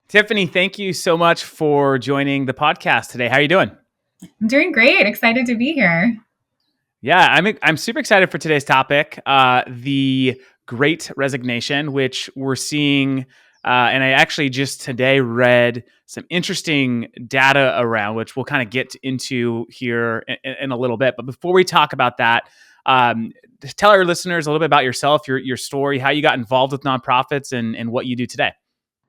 Tiffany, thank you so much for joining the podcast today. How are you doing? I'm doing great. Excited to be here. Yeah, I'm super excited for today's topic, the Great Resignation, which we're seeing, and I actually just today read some interesting data around, which we'll kind of get into here in a little bit. But before we talk about that, tell our listeners a little bit about yourself, your story, how you got involved with nonprofits, and what you do today.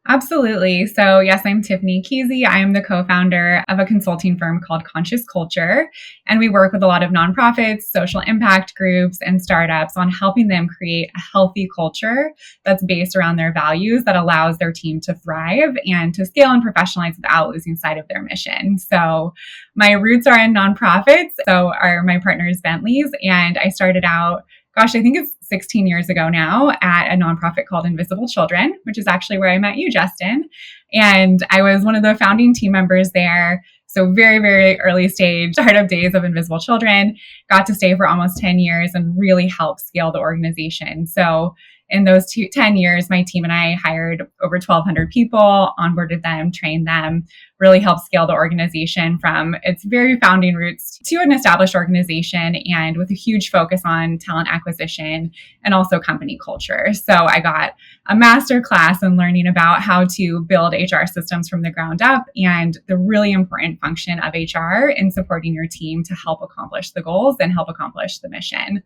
Absolutely. So yes, I'm Tiffany Keesey. I am the co-founder of a consulting firm called Conscious Culture. And we work with a lot of nonprofits, social impact groups, and startups on helping them create a healthy culture that's based around their values that allows their team to thrive and to scale and professionalize without losing sight of their mission. So my roots are in nonprofits. So are my partners Bentley's. And I started out I think it's 16 years ago now at a nonprofit called Invisible Children, which is actually where I met you, Justin. And I was one of the founding team members there. So very, very early stage startup days of Invisible Children, got to stay for almost 10 years and really helped scale the organization. So in those 10 years, my team and I hired over 1,200 people, onboarded them, trained them, really helped scale the organization from its very founding roots to an established organization, and with a huge focus on talent acquisition and also company culture. So I got a master class in learning about how to build HR systems from the ground up and the really important function of HR in supporting your team to help accomplish the goals and help accomplish the mission.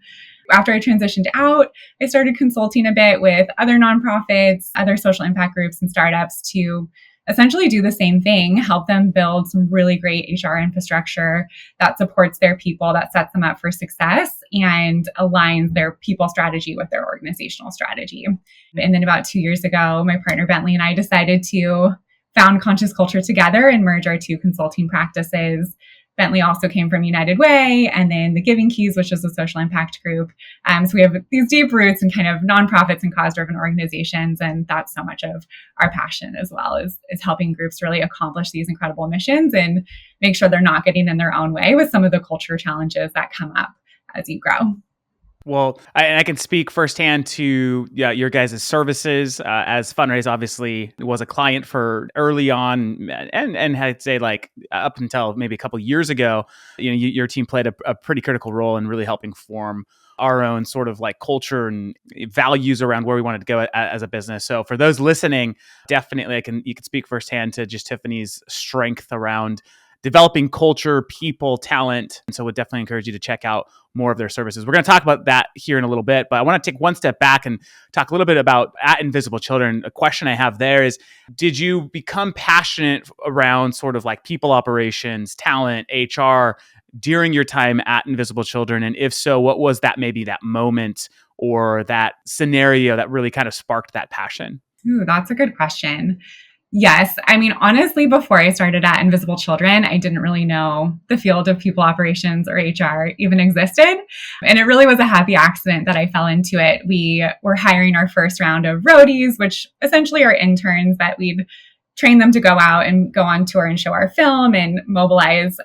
After I transitioned out, I started consulting a bit with other nonprofits, other social impact groups and startups to essentially do the same thing, help them build some really great HR infrastructure that supports their people, that sets them up for success and aligns their people strategy with their organizational strategy. And then about 2 years ago, my partner Bentley and I decided to found Conscious Culture together and merge our two consulting practices. Bentley also came from United Way, and then the Giving Keys, which is a social impact group. So we have these deep roots in kind of nonprofits and cause-driven organizations, and that's so much of our passion as well, is helping groups really accomplish these incredible missions and make sure they're not getting in their own way with some of the culture challenges that come up as you grow. Well, I can speak firsthand to your guys' services, as Funraise obviously was a client for early on, and I'd say like up until maybe a couple of years ago. Your team played a pretty critical role in really helping form our own sort of like culture and values around where we wanted to go as a business. So for those listening, definitely you can speak firsthand to just Tiffany's strength around developing culture, people, talent. And so would definitely encourage you to check out more of their services. We're going to talk about that here in a little bit, but I want to take one step back and talk a little bit about at Invisible Children. A question I have there is, did you become passionate around sort of like people operations, talent, HR during your time at Invisible Children? And if so, what was that moment or that scenario that really kind of sparked that passion? Ooh, that's a good question. Yes. I mean, honestly, before I started at Invisible Children, I didn't really know the field of people operations or HR even existed. And it really was a happy accident that I fell into it. We were hiring our first round of roadies, which essentially are interns that we'd train them to go out and go on tour and show our film and mobilize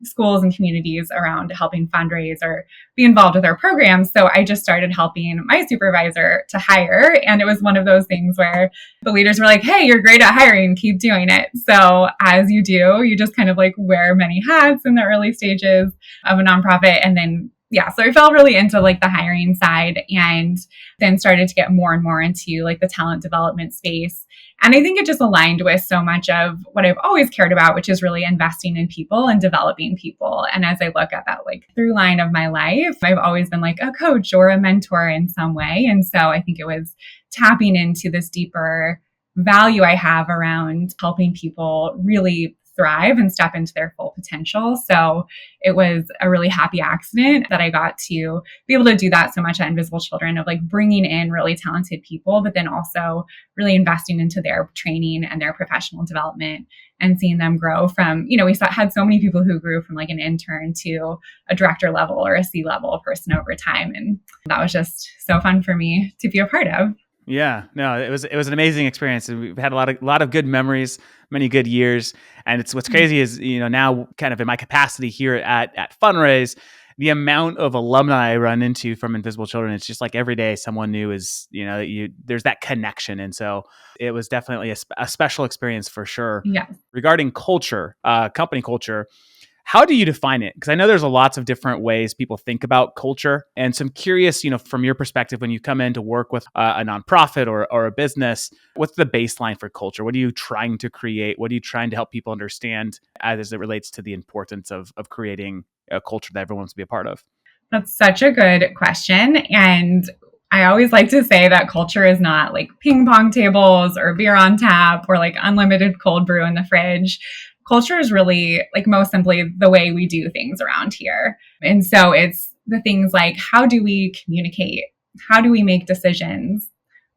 schools and communities around helping fundraise or be involved with our programs. So I just started helping my supervisor to hire. And it was one of those things where the leaders were like, hey, you're great at hiring, keep doing it. So as you do, you just kind of like wear many hats in the early stages of a nonprofit. And then so I fell really into like the hiring side and then started to get more and more into like the talent development space. And I think it just aligned with so much of what I've always cared about, which is really investing in people and developing people. And as I look at that like through line of my life, I've always been like a coach or a mentor in some way. And so I think it was tapping into this deeper value I have around helping people really thrive and step into their full potential. So it was a really happy accident that I got to be able to do that so much at Invisible Children, of like bringing in really talented people, but then also really investing into their training and their professional development and seeing them grow from, we had so many people who grew from like an intern to a director level or a C-level person over time. And that was just so fun for me to be a part of. Yeah, no, it was an amazing experience. We've had a lot of good memories, many good years. And it's what's crazy is, now kind of in my capacity here at Funraise, the amount of alumni I run into from Invisible Children, it's just like every day someone new is, there's that connection. And so it was definitely a special experience for sure. Yes. Regarding culture, company culture, how do you define it? Because I know there's lots of different ways people think about culture. And so I'm curious, from your perspective, when you come in to work with a nonprofit or a business, what's the baseline for culture? What are you trying to create? What are you trying to help people understand as it relates to the importance of creating a culture that everyone wants to be a part of? That's such a good question. And I always like to say that culture is not like ping pong tables or beer on tap or like unlimited cold brew in the fridge. Culture is really, like, most simply the way we do things around here. And so it's the things like, how do we communicate? How do we make decisions?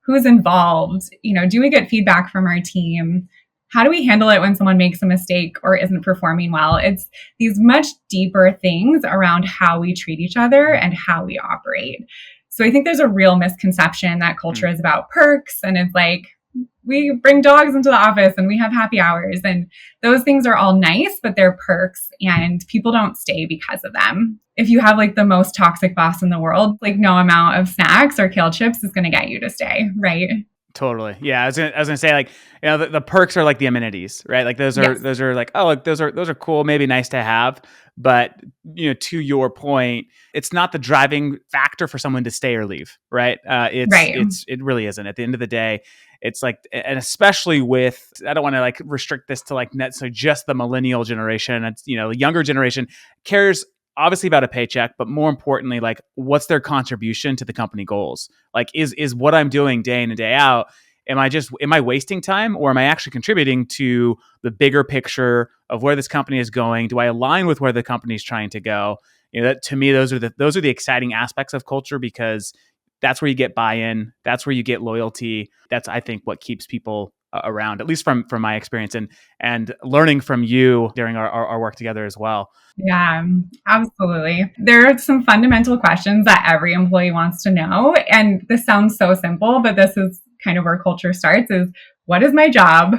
Who's involved? Do we get feedback from our team? How do we handle it when someone makes a mistake or isn't performing well? It's these much deeper things around how we treat each other and how we operate. So I think there's a real misconception that culture is about perks, and it's like, we bring dogs into the office and we have happy hours, and those things are all nice, but they're perks and people don't stay because of them. If you have like the most toxic boss in the world, like no amount of snacks or kale chips is going to get you to stay, right? Totally. Yeah. I was gonna say, like, the perks are like the amenities, right? Like those are like, oh, like those are cool, maybe nice to have. But, to your point, it's not the driving factor for someone to stay or leave, right? Right. It really isn't. At the end of the day, it's like, and especially with, I don't want to like restrict this to like net, so just the millennial generation. It's, the younger generation cares obviously about a paycheck, but more importantly, like, what's their contribution to the company goals? Like, is what I'm doing day in and day out, am I wasting time, or am I actually contributing to the bigger picture of where this company is going? Do I align with where the company is trying to go? That, to me, those are the exciting aspects of culture, because that's where you get buy-in. That's where you get loyalty. That's, I think, what keeps people around, at least from my experience and learning from you during our work together as well. Yeah, absolutely. There are some fundamental questions that every employee wants to know. And this sounds so simple, but this is kind of where culture starts: is what is my job?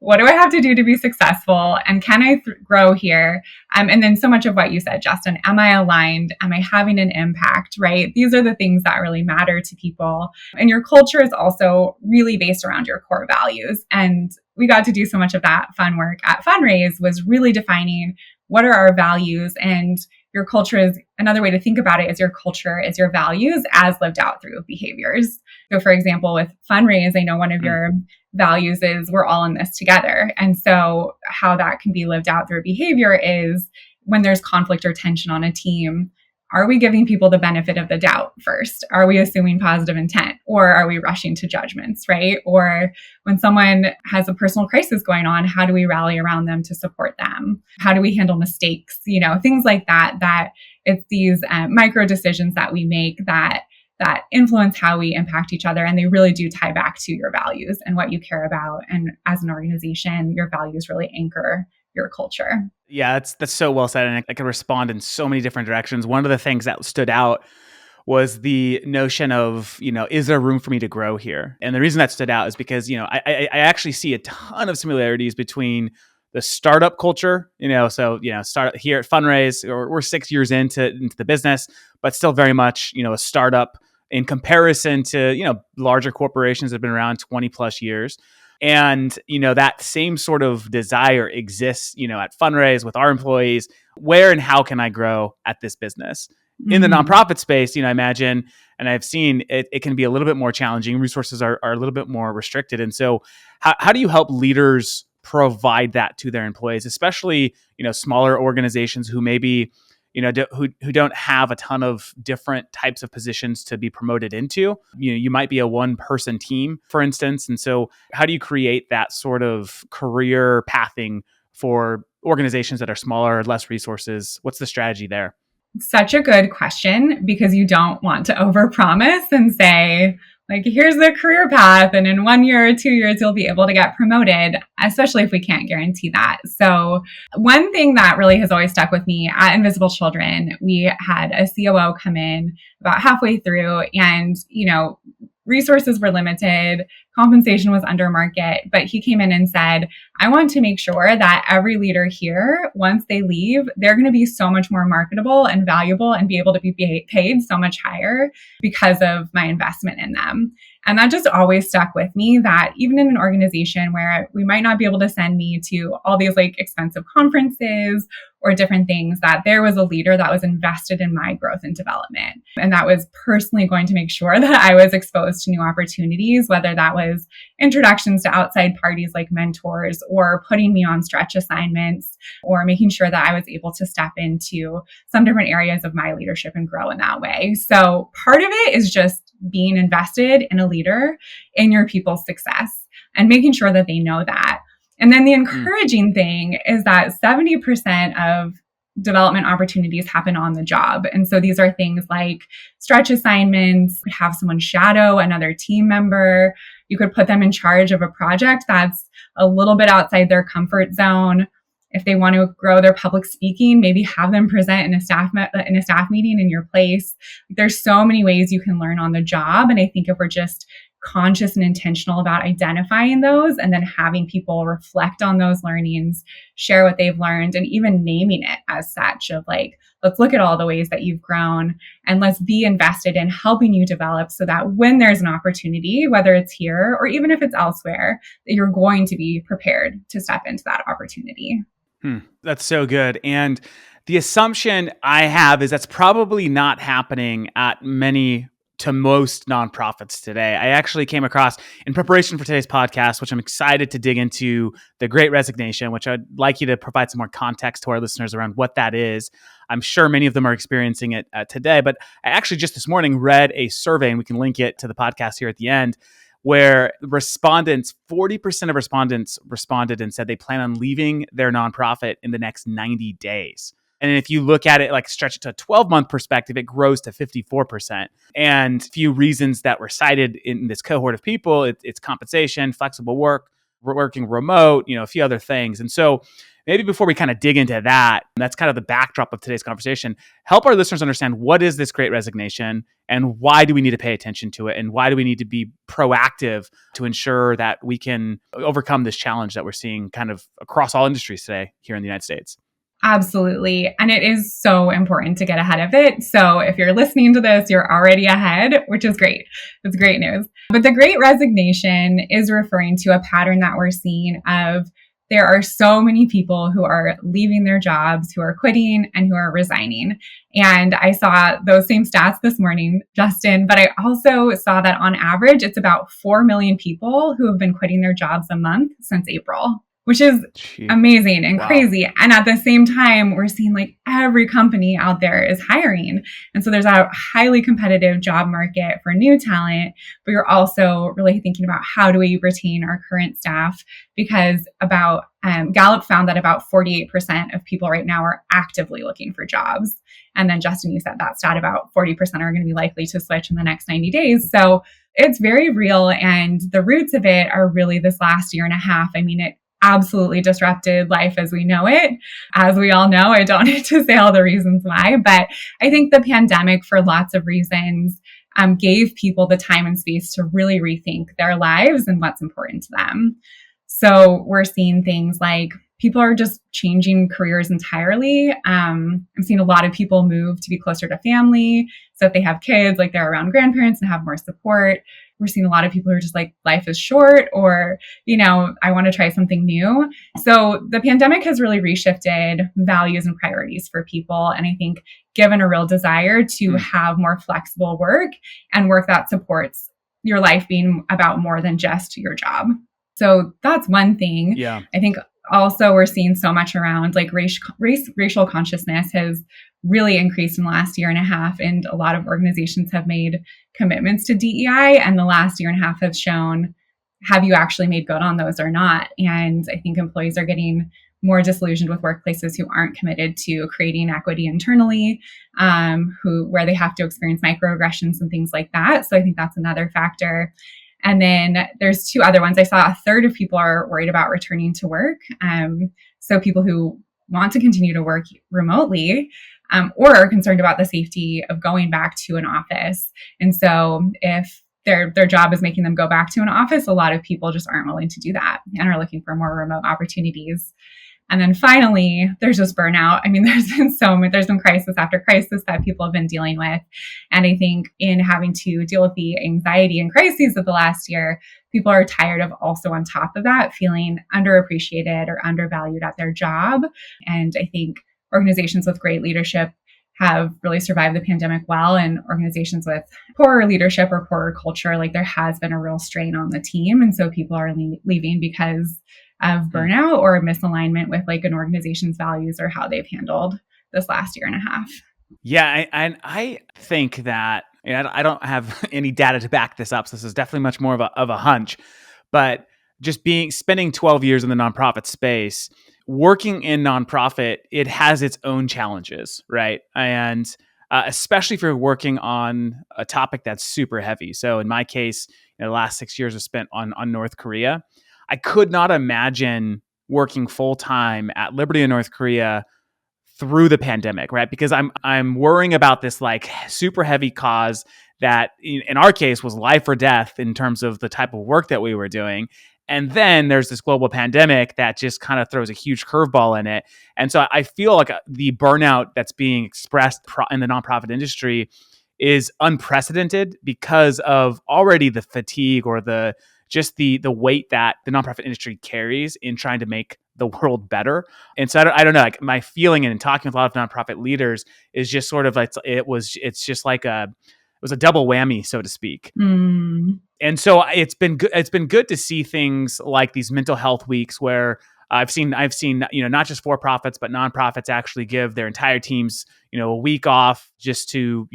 What do I have to do to be successful? And can I grow here? And then so much of what you said, Justin, am I aligned? Am I having an impact, right? These are the things that really matter to people. And your culture is also really based around your core values. And we got to do so much of that fun work at Funraise, was really defining what are our values. And your culture is another way to think about it, is your culture is your values as lived out through behaviors. So for example, with Funraise, I know one of your values is we're all in this together. And so how that can be lived out through behavior is, when there's conflict or tension on a team, are we giving people the benefit of the doubt first? Are we assuming positive intent, or are we rushing to judgments, right? Or when someone has a personal crisis going on, how do we rally around them to support them? How do we handle mistakes? Things like that, that it's these micro decisions that we make that influence how we impact each other. And they really do tie back to your values and what you care about. And as an organization, your values really anchor your culture. Yeah, that's so well said. And I can respond in so many different directions. One of the things that stood out was the notion of, is there room for me to grow here? And the reason that stood out is because, I actually see a ton of similarities between the startup culture, start here at Funraise, or we're 6 years into the business, but still very much, a startup in comparison to, larger corporations that have been around 20 plus years. And, that same sort of desire exists, at Funraise with our employees. Where and how can I grow at this business? In the nonprofit space, I imagine, and I've seen it can be a little bit more challenging. Resources are a little bit more restricted. And so how do you help leaders provide that to their employees, especially, smaller organizations who maybe, who don't have a ton of different types of positions to be promoted into? You might be a one-person team, for instance. And so how do you create that sort of career pathing for organizations that are smaller, less resources? What's the strategy there? Such a good question, because you don't want to overpromise and say, like, here's the career path, and in 1 year or 2 years, you'll be able to get promoted, especially if we can't guarantee that. So one thing that really has always stuck with me at Invisible Children, we had a COO come in about halfway through, and, resources were limited. compensation was under market, but he came in and said, I want to make sure that every leader here, once they leave, they're going to be so much more marketable and valuable and be able to be paid so much higher because of my investment in them. And that just always stuck with me, that even in an organization where we might not be able to send me to all these like expensive conferences or different things, that there was a leader that was invested in my growth and development. And that was personally going to make sure that I was exposed to new opportunities, whether that was introductions to outside parties like mentors, or putting me on stretch assignments, or making sure that I was able to step into some different areas of my leadership and grow in that way. So part of it is just being invested in a leader in your people's success and making sure that they know that. And then the encouraging thing is that 70% of development opportunities happen on the job. And so these are things like stretch assignments, have someone shadow another team member. You could put them in charge of a project that's a little bit outside their comfort zone. If they want to grow their public speaking, maybe have them present in a staff meeting in your place. There's so many ways you can learn on the job. And I think if we're just conscious and intentional about identifying those and then having people reflect on those learnings, share what they've learned, and even naming it as such, of like, let's look at all the ways that you've grown and let's be invested in helping you develop so that when there's an opportunity, whether it's here or even if it's elsewhere, that you're going to be prepared to step into that opportunity. That's so good. And the assumption I have is that's probably not happening at most nonprofits today. I actually came across, in preparation for today's podcast, which I'm excited to dig into, the Great Resignation, which I'd like you to provide some more context to our listeners around what that is. I'm sure many of them are experiencing it today, but I actually just this morning read a survey, and we can link it to the podcast here at the end, where 40% of respondents responded and said they plan on leaving their nonprofit in the next 90 days. And if you look at it, like stretch it to a 12-month perspective, it grows to 54%. And a few reasons that were cited in this cohort of people, it's compensation, flexible work, working remote, a few other things. And so maybe before we kind of dig into that, that's kind of the backdrop of today's conversation, help our listeners understand what is this Great Resignation and why do we need to pay attention to it? And why do we need to be proactive to ensure that we can overcome this challenge that we're seeing kind of across all industries today here in the United States? Absolutely. And it is so important to get ahead of it. So if you're listening to this, you're already ahead, which is great. It's great news. But the Great Resignation is referring to a pattern that we're seeing of there are so many people who are leaving their jobs, who are quitting, and who are resigning. And I saw those same stats this morning, Justin, but I also saw that on average, it's about 4 million people who have been quitting their jobs a month since April, which is amazing and crazy. And at the same time, we're seeing like every company out there is hiring. And so there's a highly competitive job market for new talent, but you're also really thinking about how do we retain our current staff, because Gallup found that about 48% of people right now are actively looking for jobs. And then Justin, you said that stat, about 40% are going to be likely to switch in the next 90 days. So it's very real. And the roots of it are really this last year and a half. I mean, it absolutely disrupted life as we know it. As we all know, I don't need to say all the reasons why, but I think the pandemic, for lots of reasons, gave people the time and space to really rethink their lives and what's important to them. So we're seeing things like people are just changing careers entirely. I'm seeing a lot of people move to be closer to family. So if they have kids, like they're around grandparents and have more support. We're seeing a lot of people who are just like, life is short, or, I want to try something new. So the pandemic has really reshifted values and priorities for people. And I think given a real desire to have more flexible work and work that supports your life being about more than just your job. So that's one thing. Yeah. I think also we're seeing so much around like racial consciousness has really increased in the last year and a half. And a lot of organizations have made commitments to DEI. And the last year and a half has shown, have you actually made good on those or not? And I think employees are getting more disillusioned with workplaces who aren't committed to creating equity internally, where they have to experience microaggressions and things like that. So I think that's another factor. And then there's two other ones. I saw a third of people are worried about returning to work. So people who want to continue to work remotely, or are concerned about the safety of going back to an office. And so if their job is making them go back to an office, a lot of people just aren't willing to do that and are looking for more remote opportunities. And then finally, there's just burnout. I mean, there's been crisis after crisis that people have been dealing with. And I think in having to deal with the anxiety and crises of the last year, people are tired of also on top of that feeling underappreciated or undervalued at their job. And I think organizations with great leadership have really survived the pandemic well, and organizations with poorer leadership or poorer culture, like there has been a real strain on the team. And so people are leaving because of burnout or misalignment with like an organization's values or how they've handled this last year and a half. Yeah, I think that, I don't have any data to back this up, so this is definitely much more of a hunch, but just spending 12 years in the nonprofit space, working in nonprofit, it has its own challenges, right? And especially if you're working on a topic that's super heavy. So in my case, the last 6 years are spent on North Korea. I could not imagine working full time at Liberty in North Korea through the pandemic, right? Because I'm worrying about this like super heavy cause that in our case was life or death in terms of the type of work that we were doing. And then there's this global pandemic that just kind of throws a huge curveball in it. And so I feel like the burnout that's being expressed in the nonprofit industry is unprecedented because of already the fatigue or the weight that the nonprofit industry carries in trying to make the world better. And so I don't know, like my feeling in talking with a lot of nonprofit leaders is just sort of like, it was a double whammy, so to speak. And so it's been good. It's been good to see things like these mental health weeks where I've seen, not just for-profits, but nonprofits actually give their entire teams, a week off just to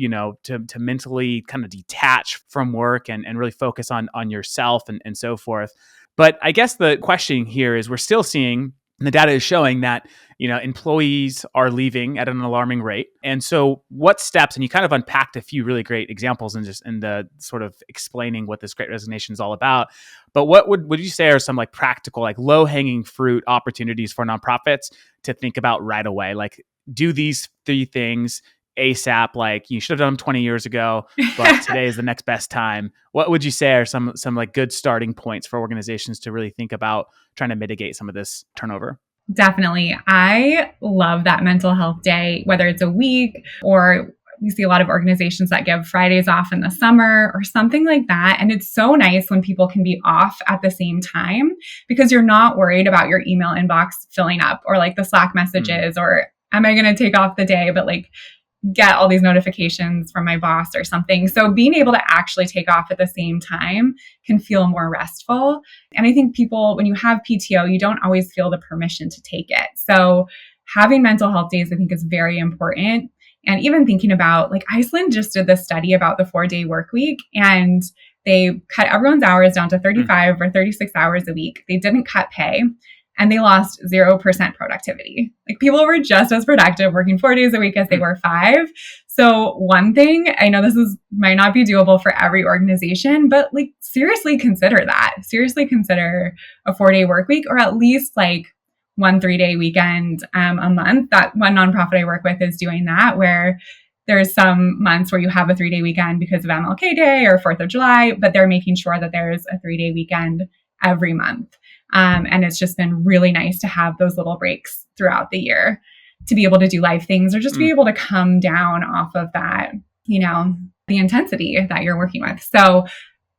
mentally kind of detach from work and really focus on yourself and so forth. But I guess the question here is we're still seeing, and the data is showing that, employees are leaving at an alarming rate. And so what steps, and you kind of unpacked a few really great examples in the sort of explaining what this Great Resignation is all about. But what would you say are some like practical, like low hanging fruit opportunities for nonprofits to think about right away? Like do these 3 things ASAP, like you should have done them 20 years ago, but today is the next best time. What would you say are some like good starting points for organizations to really think about trying to mitigate some of this turnover? Definitely. I love that mental health day, whether it's a week or we see a lot of organizations that give Fridays off in the summer or something like that. And it's so nice when people can be off at the same time because you're not worried about your email inbox filling up or like the Slack messages or am I going to take off the day, but like get all these notifications from my boss or something. So being able to actually take off at the same time can feel more restful. And I think people, when you have PTO, you don't always feel the permission to take it. So having mental health days, I think, is very important. And even thinking about, like, Iceland just did this study about the 4-day work week, and they cut everyone's hours down to 35 or 36 hours a week. They didn't cut pay. And they lost 0% productivity. Like people were just as productive working 4 days a week as they were 5. So one thing, I know might not be doable for every organization, but like seriously consider that. Seriously consider a 4-day work week or at least like 1 3-day weekend a month. That one nonprofit I work with is doing that, where there's some months where you have a 3-day weekend because of MLK Day or 4th of July, but they're making sure that there's a 3-day weekend every month. And it's just been really nice to have those little breaks throughout the year to be able to do live things or just be able to come down off of that, the intensity that you're working with. So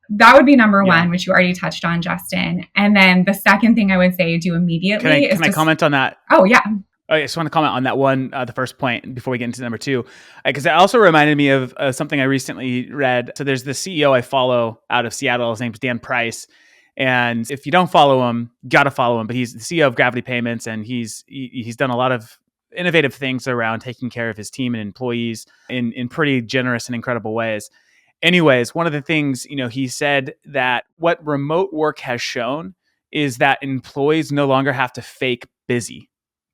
that would be number one, which you already touched on, Justin. And then the second thing I would say do immediately Can I comment on that? Oh, yeah. I just want to comment on that one, the first point, before we get into number 2, because it also reminded me of something I recently read. So there's the CEO I follow out of Seattle. His name's Dan Price. And if you don't follow him, you got to follow him. But he's the CEO of Gravity Payments, and he's done a lot of innovative things around taking care of his team and employees in pretty generous and incredible ways. Anyways, one of the things, he said that what remote work has shown is that employees no longer have to fake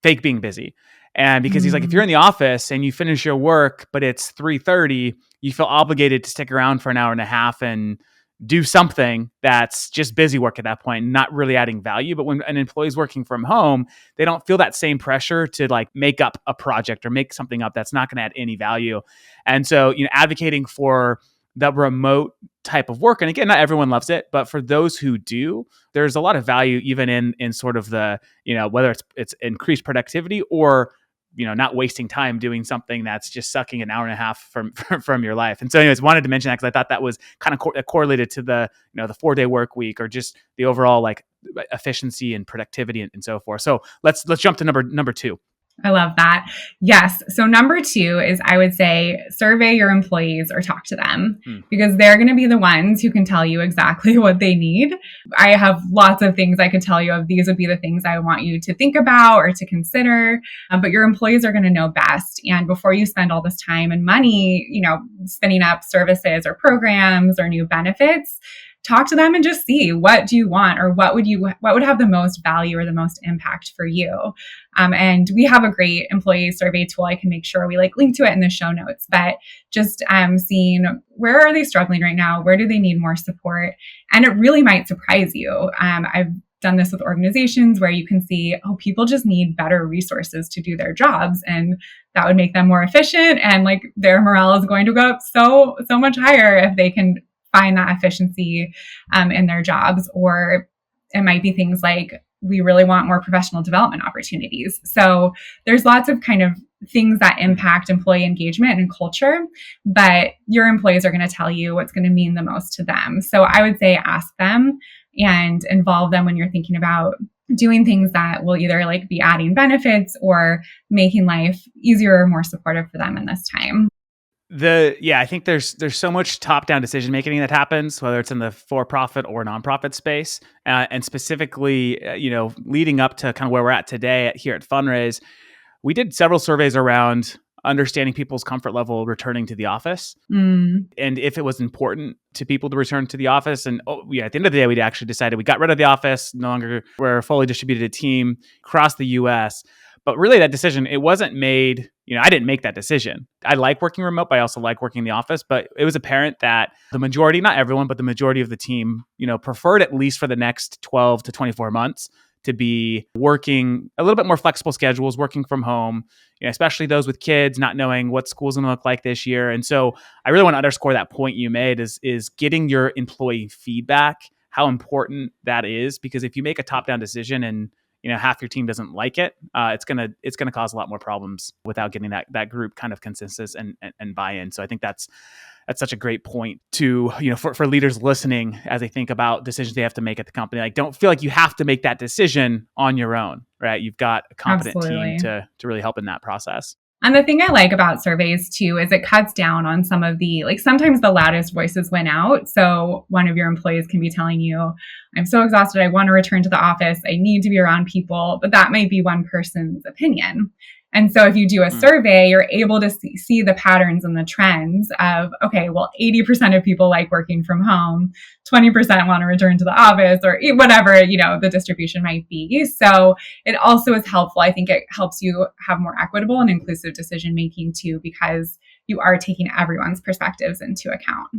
being busy. And because he's like, if you're in the office and you finish your work, but it's 3:30, you feel obligated to stick around for an hour and a half and do something that's just busy work at that point, not really adding value. But when an employee's working from home, they don't feel that same pressure to like make up a project or make something up that's not going to add any value. And so, advocating for the remote type of work. And again, not everyone loves it, but for those who do, there's a lot of value even in sort of the, whether it's increased productivity or not wasting time doing something that's just sucking an hour and a half from your life. And so anyways, wanted to mention that because I thought that was kind of correlated to the, the 4-day work week or just the overall like efficiency and productivity and so forth. So let's jump to number 2. I love that. Yes. So number 2 is, I would say, survey your employees or talk to them because they're going to be the ones who can tell you exactly what they need. I have lots of things I could tell you of. These would be the things I want you to think about or to consider, but your employees are going to know best. And before you spend all this time and money, spinning up services or programs or new benefits, talk to them and just see, what do you want, or what would have the most value or the most impact for you. And we have a great employee survey tool. I can make sure we link to it in the show notes, but just seeing where are they struggling right now? Where do they need more support? And it really might surprise you. I've done this with organizations where you can see, people just need better resources to do their jobs, and that would make them more efficient, and their morale is going to go up so much higher if they can find that efficiency in their jobs. Or it might be things like, we really want more professional development opportunities. So there's lots of kind of things that impact employee engagement and culture, but your employees are going to tell you what's going to mean the most to them. So I would say ask them and involve them when you're thinking about doing things that will either be adding benefits or making life easier or more supportive for them in this time. I think there's so much top-down decision making that happens, whether it's in the for-profit or nonprofit space, and specifically, leading up to kind of where we're at today here at Funraise, we did several surveys around understanding people's comfort level returning to the office, and if it was important to people to return to the office. And at the end of the day, we actually decided we got rid of the office. No longer we're a fully distributed team across the U.S. But really, that decision, it wasn't made. I didn't make that decision. I like working remote, but I also like working in the office. But it was apparent that the majority, not everyone, but the majority of the team, preferred, at least for the next 12 to 24 months, to be working a little bit more flexible schedules, working from home, especially those with kids, not knowing what school's going to look like this year. And so I really want to underscore that point you made is getting your employee feedback, how important that is, because if you make a top-down decision and half your team doesn't like it, it's gonna cause a lot more problems without getting that group kind of consensus and buy-in. So I think that's such a great point to, for leaders listening as they think about decisions they have to make at the company. Don't feel like you have to make that decision on your own, right? You've got a competent team to really help in that process. And the thing I like about surveys too is it cuts down on some of the, sometimes the loudest voices win out. So one of your employees can be telling you, I'm so exhausted, I want to return to the office, I need to be around people, but that might be one person's opinion. And so if you do a survey, you're able to see the patterns and the trends of, okay, well, 80% of people like working from home, 20% want to return to the office, or whatever, the distribution might be. So it also is helpful. I think it helps you have more equitable and inclusive decision making too, because you are taking everyone's perspectives into account.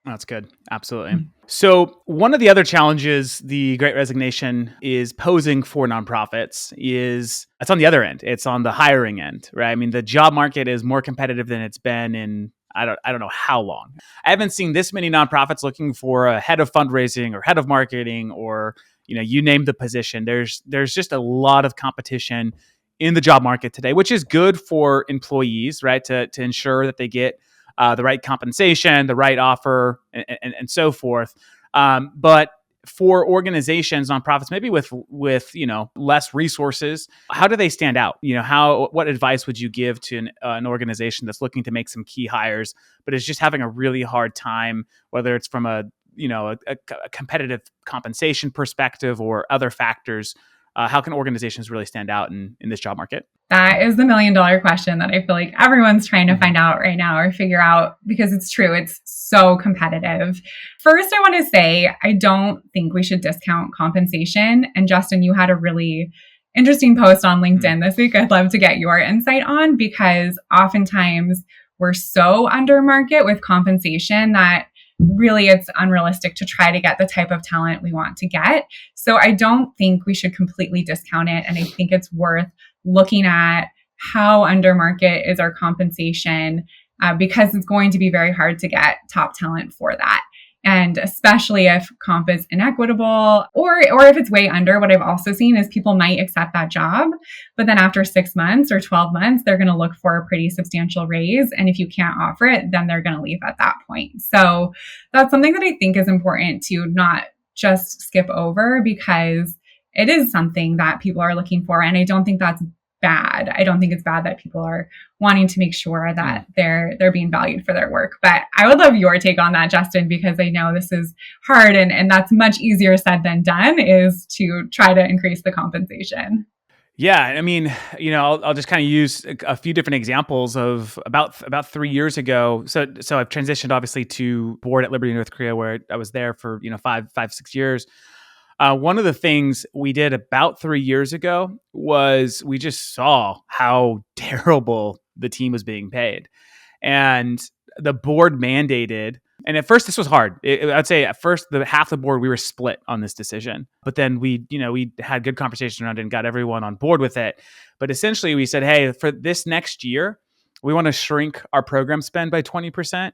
That's good. Absolutely. So one of the other challenges the Great Resignation is posing for nonprofits is it's on the other end. It's on the hiring end, right? I mean, the job market is more competitive than it's been in I don't know how long. I haven't seen this many nonprofits looking for a head of fundraising or head of marketing or you name the position. There's just a lot of competition in the job market today, which is good for employees, right? To ensure that they get the right compensation, the right offer, and so forth. But for organizations, nonprofits, maybe with less resources, how do they stand out? What advice would you give to an organization that's looking to make some key hires, but is just having a really hard time, whether it's from a competitive compensation perspective or other factors? How can organizations really stand out in this job market? That is the $1 million question that I feel like everyone's trying to find out right now or figure out, because it's true. It's so competitive. First, I want to say, I don't think we should discount compensation. And Justin, you had a really interesting post on LinkedIn this week I'd love to get your insight on, because oftentimes we're so under market with compensation that really it's unrealistic to try to get the type of talent we want to get. So I don't think we should completely discount it. And I think it's worth looking at how under market is our compensation, because it's going to be very hard to get top talent for that. And especially if comp is inequitable or if it's way under, what I've also seen is people might accept that job, but then after 6 months or 12 months, they're going to look for a pretty substantial raise. And if you can't offer it, then they're going to leave at that point. So that's something that I think is important to not just skip over, because it is something that people are looking for. And I don't think that's bad. I don't think it's bad that people are wanting to make sure that they're being valued for their work. But I would love your take on that, Justin, because I know this is hard and that's much easier said than done, is to try to increase the compensation. Yeah, I mean, I'll just kind of use a few different examples of about 3 years ago. So I've transitioned obviously to board at Liberty North Korea, where I was there for 5-6 years. One of the things we did about 3 years ago was we just saw how terrible the team was being paid. And the board mandated, and at first this was hard. I'd say at first half the board, we were split on this decision, but then we had good conversation around it and got everyone on board with it. But essentially we said, hey, for this next year, we want to shrink our program spend by 20%.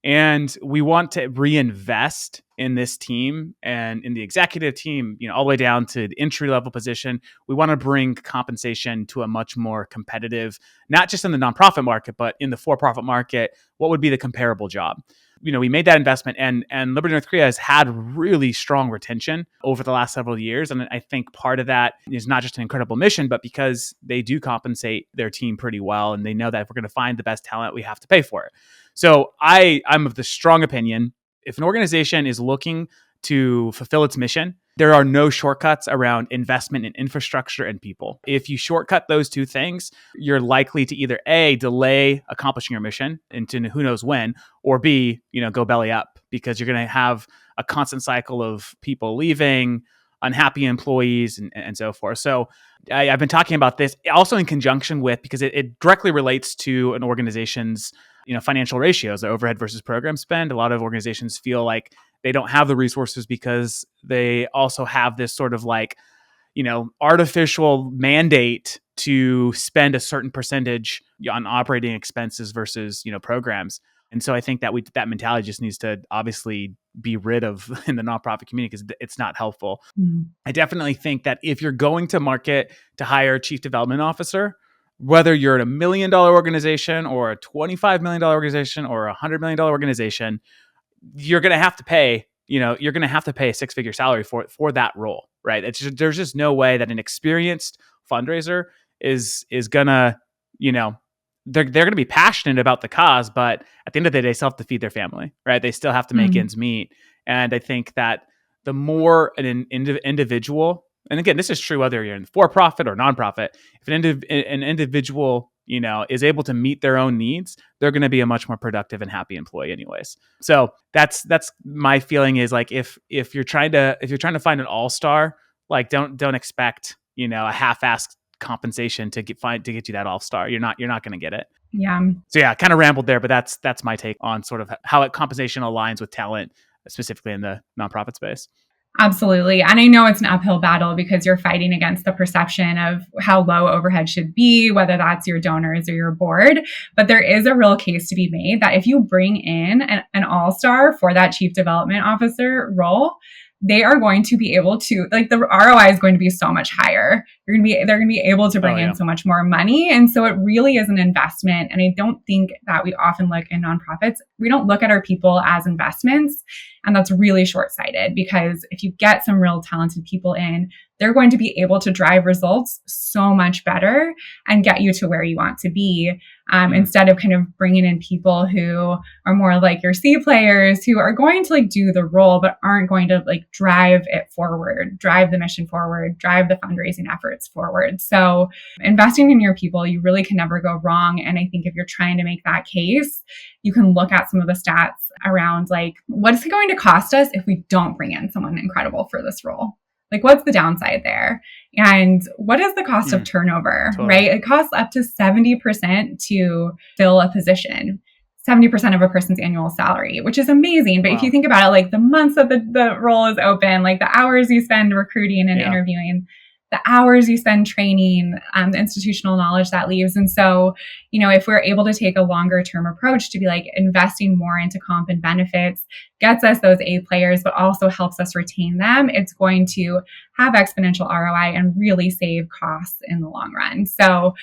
And we want to reinvest in this team and in the executive team, all the way down to the entry level position. We want to bring compensation to a much more competitive, not just in the nonprofit market, but in the for-profit market. What would be the comparable job? We made that investment, and Liberty North Korea has had really strong retention over the last several years. And I think part of that is not just an incredible mission, but because they do compensate their team pretty well. And they know that if we're going to find the best talent, we have to pay for it. So I'm of the strong opinion, if an organization is looking to fulfill its mission, there are no shortcuts around investment in infrastructure and people. If you shortcut those two things, you're likely to either A, delay accomplishing your mission into who knows when, or B, go belly up, because you're going to have a constant cycle of people leaving, unhappy employees, and so forth. So I've been talking about this also in conjunction with, because it directly relates to an organization's financial ratios, the overhead versus program spend. A lot of organizations feel like they don't have the resources because they also have this sort of artificial mandate to spend a certain percentage on operating expenses versus, programs. And so I think that that mentality just needs to obviously be rid of in the nonprofit community, because it's not helpful. I definitely think that if you're going to market to hire a chief development officer, whether you're at $1 million organization or a $25 million organization or a $100 million organization, you're going to have to pay, a 6-figure salary for that role, right? There's just no way that an experienced fundraiser is gonna, they're going to be passionate about the cause, but at the end of the day, they still have to feed their family, right? They still have to make ends meet. And I think that the more an individual, and again, this is true whether you're in for-profit or nonprofit, if an individual, is able to meet their own needs, they're going to be a much more productive and happy employee anyways. So that's my feeling, is like, if you're trying to find an all-star, don't expect, a half-assed compensation to get you that all-star. You're not going to get it. Yeah. So yeah, I kind of rambled there, but that's my take on sort of how compensation aligns with talent, specifically in the nonprofit space. Absolutely. And I know it's an uphill battle because you're fighting against the perception of how low overhead should be, whether that's your donors or your board. But there is a real case to be made that if you bring in an all-star for that chief development officer role, they are going to be able to, the ROI is going to be so much higher. They're going to be able to bring in so much more money. And so it really is an investment. And I don't think that we often look in nonprofits, we don't look at our people as investments. And that's really short-sighted, because if you get some real talented people in, they're going to be able to drive results so much better and get you to where you want to be, instead of kind of bringing in people who are more like your C players, who are going to do the role, but aren't going to drive it forward, drive the mission forward, drive the fundraising efforts forward. So investing in your people, you really can never go wrong. And I think if you're trying to make that case, you can look at some of the stats around what is it going to cost us if we don't bring in someone incredible for this role? What's the downside there? And what is the cost of turnover, right? It costs up to 70% to fill a position, 70% of a person's annual salary, which is amazing. But if you think about it, the months that the role is open, the hours you spend recruiting and interviewing, the hours you spend training, the institutional knowledge that leaves. And so, if we're able to take a longer term approach to be like investing more into comp and benefits, gets us those A players, but also helps us retain them, it's going to have exponential ROI and really save costs in the long run. So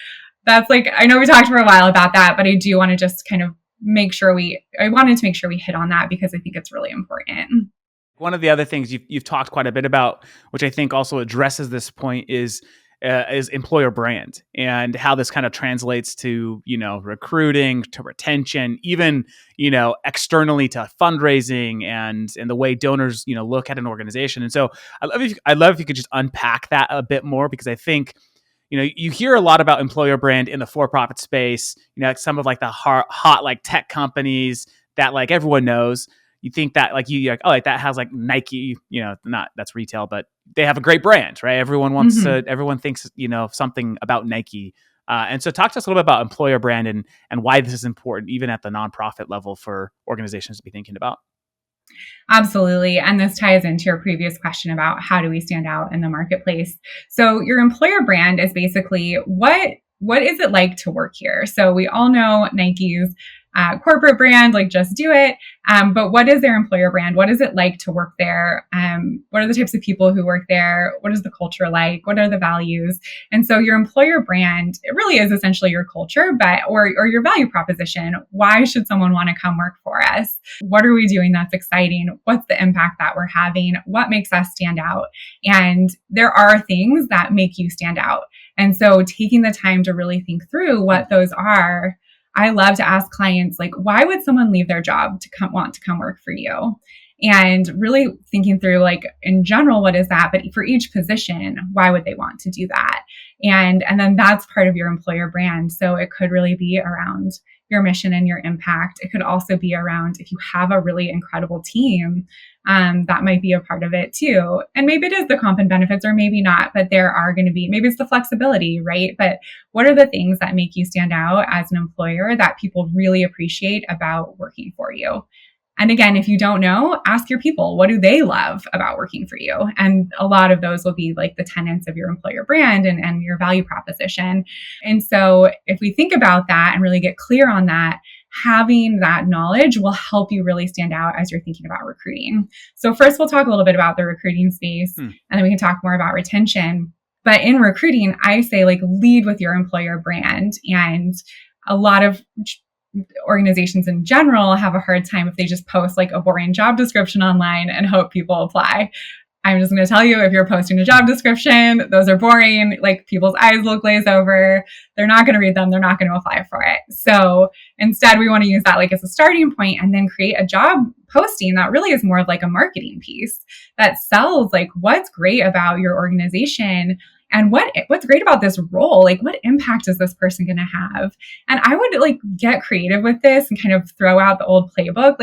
that's I know we talked for a while about that, but I do want to just kind of I wanted to make sure we hit on that because I think it's really important. One of the other things you've talked quite a bit about, which I think also addresses this point, is employer brand and how this kind of translates to recruiting, to retention, even externally to fundraising and the way donors look at an organization. And so I'd love if you could just unpack that a bit more, because I think you hear a lot about employer brand in the for-profit space. Some of the hot like tech companies that everyone knows. You think that that has Nike, not that's retail, but they have a great brand, right? Everyone wants to, everyone thinks, something about Nike. And so talk to us a little bit about employer brand and why this is important, even at the nonprofit level, for organizations to be thinking about. Absolutely. And this ties into your previous question about how do we stand out in the marketplace. So your employer brand is basically what is it like to work here? So we all know Nike's corporate brand, just do it. But what is their employer brand? What is it like to work there? What are the types of people who work there? What is the culture like? What are the values? And so your employer brand, it really is essentially your culture, or your value proposition. Why should someone want to come work for us? What are we doing that's exciting? What's the impact that we're having? What makes us stand out? And there are things that make you stand out. And so taking the time to really think through what those are, I love to ask clients, why would someone leave their job to want to come work for you? And really thinking through, in general, what is that? But for each position, why would they want to do that? And then that's part of your employer brand. So it could really be around your mission and your impact. It could also be around, if you have a really incredible team, that might be a part of it too. And maybe it is the comp and benefits, or maybe not, but there are going to be, maybe it's the flexibility, right? But what are the things that make you stand out as an employer that people really appreciate about working for you? And again, if you don't know, ask your people, what do they love about working for you? And a lot of those will be the tenets of your employer brand and your value proposition. And so if we think about that and really get clear on that, having that knowledge will help you really stand out as you're thinking about recruiting. So first, we'll talk a little bit about the recruiting space, and then we can talk more about retention. But in recruiting, I say lead with your employer brand. And a lot of organizations in general have a hard time if they just post a boring job description online and hope people apply. I'm just going to tell you, if you're posting a job description, those are boring. People's eyes will glaze over. They're not going to read them. They're not going to apply for it. So instead, we want to use that as a starting point, and then create a job posting that really is more of a marketing piece that sells what's great about your organization and what's great about this role. What impact is this person going to have? And I would get creative with this and kind of throw out the old playbook.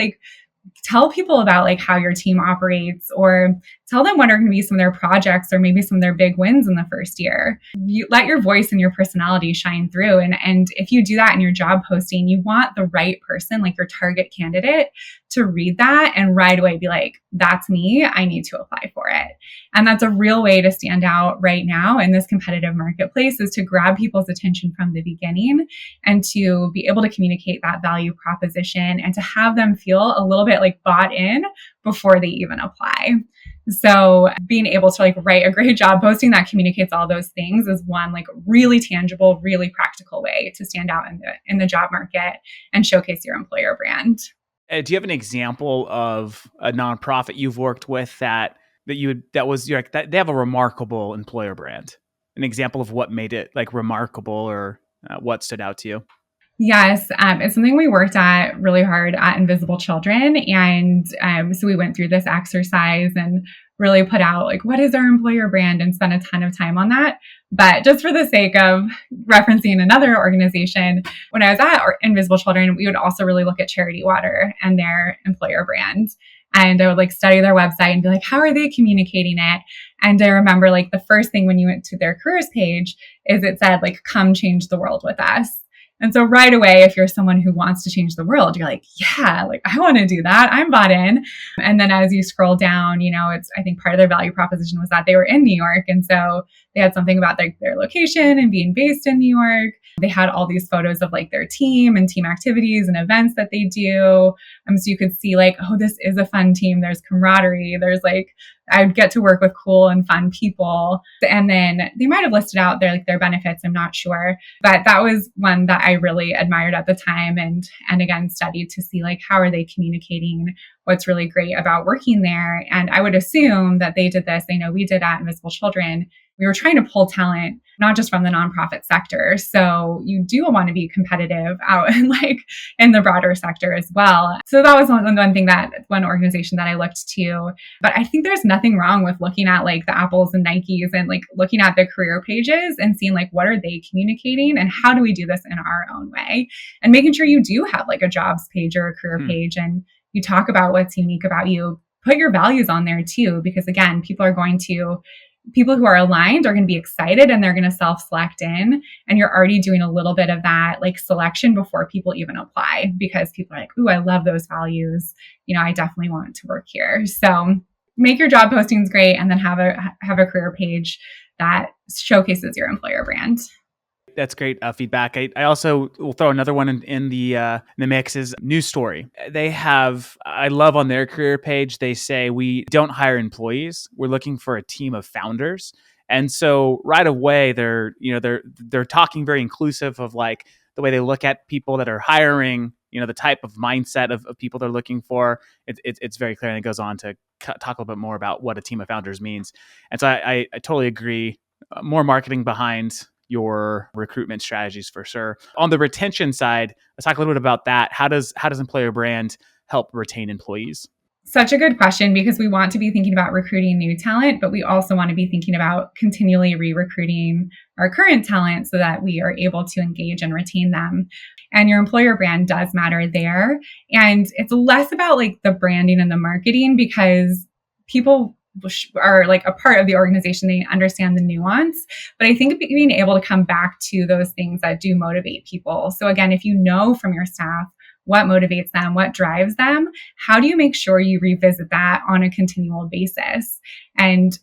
Tell people about how your team operates, or tell them what are going to be some of their projects or maybe some of their big wins in the first year. You let your voice and your personality shine through. And if you do that in your job posting, you want the right person, your target candidate, to read that and right away be that's me. I need to apply for it. And that's a real way to stand out right now in this competitive marketplace, is to grab people's attention from the beginning and to be able to communicate that value proposition and to have them feel a little bit bought in before they even apply. So being able to write a great job posting that communicates all those things is one really tangible, really practical way to stand out in the job market and showcase your employer brand. Do you have an example of a nonprofit you've worked with that they have a remarkable employer brand? An example of what made it remarkable, or what stood out to you? Yes, it's something we worked at really hard at Invisible Children. And so we went through this exercise and really put out what is our employer brand, and spent a ton of time on that. But just for the sake of referencing another organization, when I was at Invisible Children, we would also really look at Charity Water and their employer brand. And I would study their website and be how are they communicating it? And I remember the first thing when you went to their careers page is it said come change the world with us. And so right away, if you're someone who wants to change the world, you're like, yeah, like I want to do that. I'm bought in. And then as you scroll down, I think part of their value proposition was that they were in New York. And so they had something about their location and being based in New York. They had all these photos of like their team and team activities and events that they do. So you could see like, oh, this is a fun team. There's camaraderie. There's like, I would get to work with cool and fun people. And then they might have listed out their benefits. I'm not sure. But that was one that I really admired at the time and again studied to see like how are they communicating what's really great about working there. And I would assume that they did this. I know we did at Invisible Children. We were trying to pull talent, not just from the nonprofit sector. So you do want to be competitive out in the broader sector as well. So that was one organization that I looked to. But I think there's nothing wrong with looking at like the Apples and Nikes and like looking at the career pages and seeing like what are they communicating and how do we do this in our own way, and making sure you do have like a jobs page or a career page and you talk about what's unique about you. Put your values on there too, because again, people who are aligned are going to be excited and they're going to self-select in. And you're already doing a little bit of that like selection before people even apply, because people are like, ooh, I love those values. I definitely want to work here. So make your job postings great and then have a career page that showcases your employer brand. That's great feedback. I also will throw another one in the mix is News Story. I love on their career page, they say, we don't hire employees. We're looking for a team of founders. And so right away, they're talking very inclusive of like the way they look at people that are hiring, the type of mindset of people they're looking for. It's very clear. And it goes on to talk a little bit more about what a team of founders means. And so I totally agree. More marketing behind your recruitment strategies for sure. On the retention side, let's talk a little bit about that. How does employer brand help retain employees? Such a good question, because we want to be thinking about recruiting new talent, but we also want to be thinking about continually re-recruiting our current talent so that we are able to engage and retain them. And your employer brand does matter there. And it's less about like the branding and the marketing, because people are like a part of the organization. They understand the nuance, but I think being able to come back to those things that do motivate people. So again, if you know from your staff what motivates them, what drives them, how do you make sure you revisit that on a continual basis? And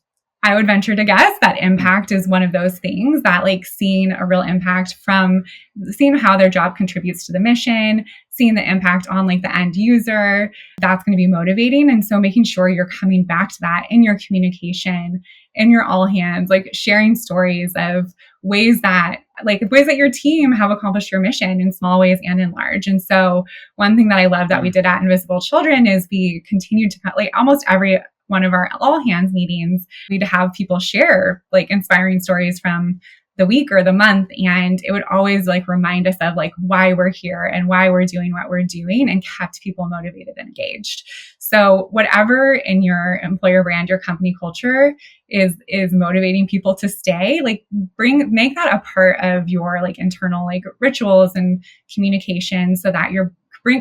I would venture to guess that impact is one of those things, that like seeing a real impact from seeing how their job contributes to the mission, seeing the impact on like the end user, that's going to be motivating. And so making sure you're coming back to that in your communication, in your all hands, like sharing stories of ways that your team have accomplished your mission in small ways and in large. And so one thing that I love that we did at Invisible Children is we continued to like almost every one of our all hands meetings, we'd have people share like inspiring stories from the week or the month. And it would always like remind us of like why we're here and why we're doing what we're doing, and kept people motivated and engaged. So whatever in your employer brand, your company culture is motivating people to stay, like make that a part of your like internal like rituals and communication, so that you're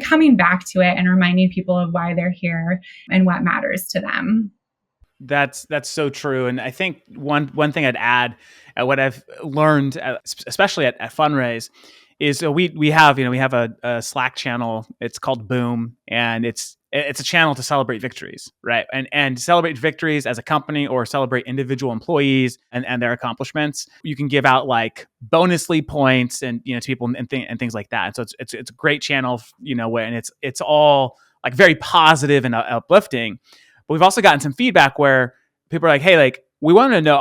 coming back to it and reminding people of why they're here and what matters to them. That's so true. And I think one thing I'd add, what I've learned, especially at Funraise, is we have a Slack channel. It's called Boom, and it's a channel to celebrate victories, right? And celebrate victories as a company, or celebrate individual employees and their accomplishments. You can give out like bonusly points and to people and things like that. And so it's a great channel, and it's all like very positive and uplifting. But we've also gotten some feedback where people are like, hey, like we want to know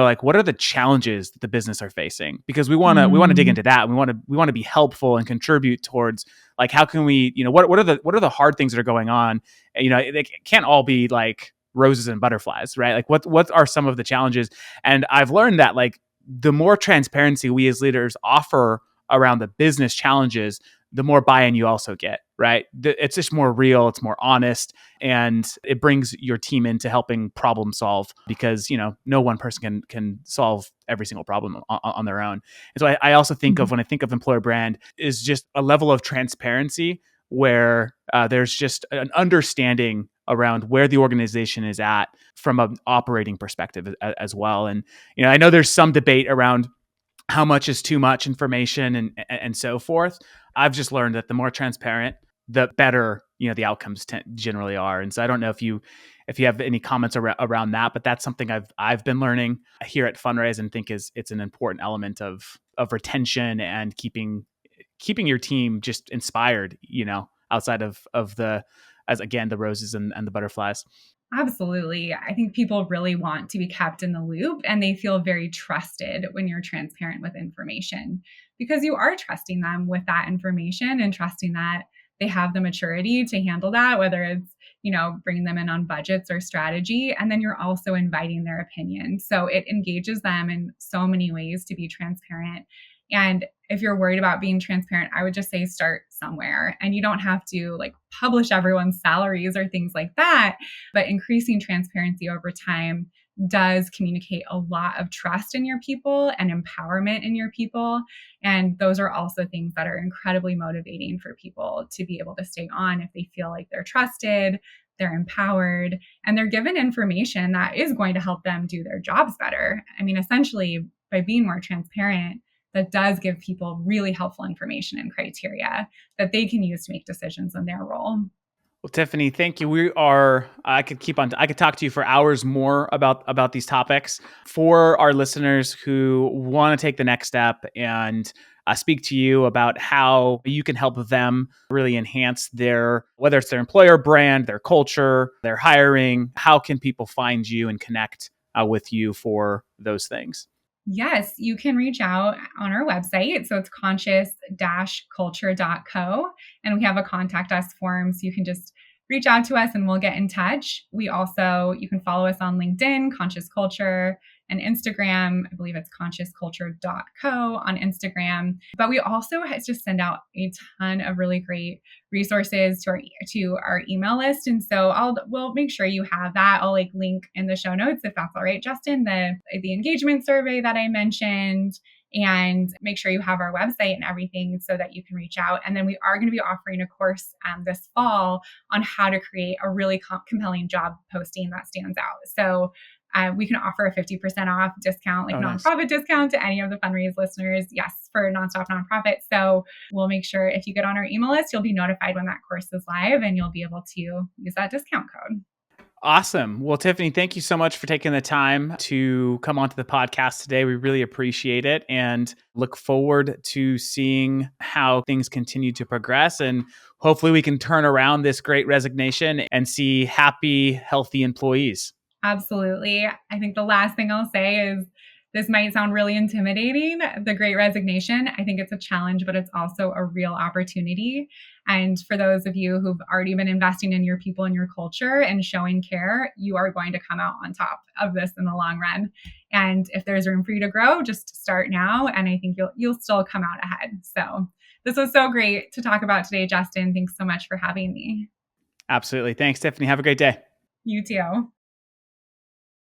like what are the challenges that the business are facing, because we want to dig into that. We want to be helpful and contribute towards like how can we, what are the hard things that are going on? They can't all be like roses and butterflies, right? Like what are some of the challenges? And I've learned that like the more transparency we as leaders offer around the business challenges, the more buy-in you also get, right? It's just more real, it's more honest, and it brings your team into helping problem solve, because, no one person can solve every single problem on their own. And so I also think of, when I think of employer brand, is just a level of transparency where there's just an understanding around where the organization is at from an operating perspective as well. And, I know there's some debate around how much is too much information and so forth. I've just learned that the more transparent, the better, the outcomes generally are. And so I don't know if you have any comments around that, but that's something I've been learning here at Funraise and think it's an important element of retention and keeping your team just inspired, outside of the, as again, the roses and the butterflies. Absolutely. I think people really want to be kept in the loop and they feel very trusted when you're transparent with information because you are trusting them with that information and trusting that they have the maturity to handle that, whether it's, bringing them in on budgets or strategy. And then you're also inviting their opinion. So it engages them in so many ways to be transparent. And if you're worried about being transparent, I would just say start somewhere. And you don't have to publish everyone's salaries or things like that. But increasing transparency over time does communicate a lot of trust in your people and empowerment in your people. And those are also things that are incredibly motivating for people to be able to stay on if they feel like they're trusted, they're empowered, and they're given information that is going to help them do their jobs better. I mean, essentially, by being more transparent, that does give people really helpful information and criteria that they can use to make decisions in their role. Well, Tiffany, thank you. I could talk to you for hours more about these topics. For our listeners who want to take the next step and speak to you about how you can help them really enhance whether it's their employer brand, their culture, their hiring, how can people find you and connect with you for those things? Yes, you can reach out on our website. So it's conscious-culture.co. And we have a contact us form. So you can just reach out to us and we'll get in touch. You can follow us on LinkedIn, Conscious Culture, and Instagram. I believe it's consciousculture.co on Instagram. But we also just send out a ton of really great resources to our email list. And so we'll make sure you have that. I'll link in the show notes if that's all right, Justin, the engagement survey that I mentioned, and make sure you have our website and everything so that you can reach out. And then we are going to be offering a course this fall on how to create a really compelling job posting that stands out. So we can offer a 50% off discount, nonprofit nice. Discount to any of the Funraise listeners. Yes, for Nonstop Nonprofit. So we'll make sure if you get on our email list, you'll be notified when that course is live and you'll be able to use that discount code. Awesome. Well, Tiffany, thank you so much for taking the time to come onto the podcast today. We really appreciate it and look forward to seeing how things continue to progress. And hopefully we can turn around this Great Resignation and see happy, healthy employees. Absolutely. I think the last thing I'll say is this might sound really intimidating, the Great Resignation. I think it's a challenge, but it's also a real opportunity. And for those of you who've already been investing in your people and your culture and showing care, you are going to come out on top of this in the long run. And if there's room for you to grow, just start now. And I think you'll still come out ahead. So this was so great to talk about today, Justin. Thanks so much for having me. Absolutely. Thanks, Tiffany. Have a great day. You too.